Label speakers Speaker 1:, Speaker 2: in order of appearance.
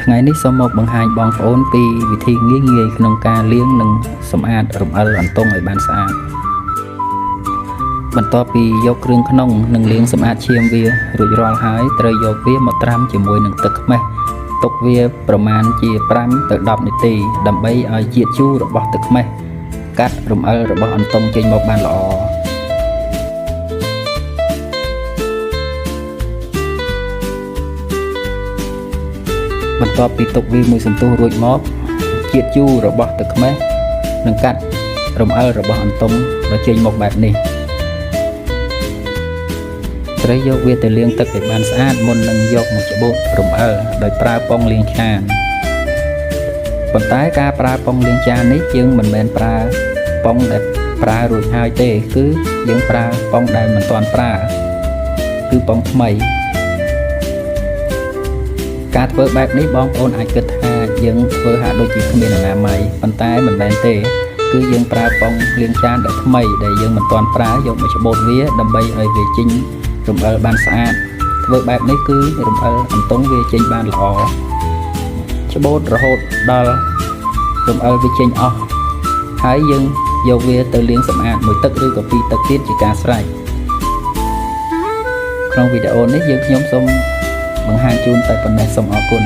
Speaker 1: ថ្ងៃនេះសូមមកបង្ហាញបងប្អូនពីវិធីងាយៗក្នុងការលាងនិងសម្អាតរំអិលអន្ទង់ឲ្យបានស្អាតបន្ទាប់ពីយកគ្រឿងក្នុងនិងលាងសម្អាតឈាមវារួចរាល់ហើយត្រូវយកវាមកត្រាំជាមួយនឹងទឹកខ្មេះទុកវាប្រមាណជា5ទៅ10នាទីដើម្បីឲ្យជាតិជូររបស់ទឹកខ្មេះកាត់រំអិលរបស់អន្ទង់ចេញមកបានល្អបន្ទាប់ពីទុកវាមួយសន្ទុះរួចមកជាតិជូររបស់ទឹកខ្មេះនឹងកាត់រំអិលរបស់អន្ទង់ដល់ចេញមកបែបនេះត្រូវយកវាទៅលាងទឹកឲ្យបានស្អាតមុននឹងយកមកច្បូតរំអិលដោយប្រើប៉ុងលាងចានប៉ុន្តែការប្រើប៉ុងលាងចាននេះយើងមិនមែនប្រើប៉ុងដែលប្រើរួចហើយទេគឺយើងប្រើប៉ុងដែលមិនទាន់ប្រើគឺប៉ុងថ្មីការធ្វើបែបនេះបងប្អូនអាចគិតថាយើងធ្វើហាក់ដូចជាគ្មានអនាម័យប៉ុន្តែមិនមែនទេគឺយើងប្រើប៉ុងលាងចានដែលថ្មីដែលយើងមិនទាន់ប្រើយកមកច្បូតវាដើម្បីឲ្យវាចេញរំអិលបានស្អាតធ្វើបែបនេះគឺរំអិលអន្ទង់វាចេញបានល្អច្បូតរហូតដល់រំអិលវាចេញអស់ហើយយើងយកវាទៅលាងសម្អាតមួយទឹកឬក៏ពីរទឹកទៀតជាការស្រេចក្នុងវីដេអូនេះខ្ញុំសូមបង្ហាញជូនតែប៉ុណ្ណេះសូមអរគុណ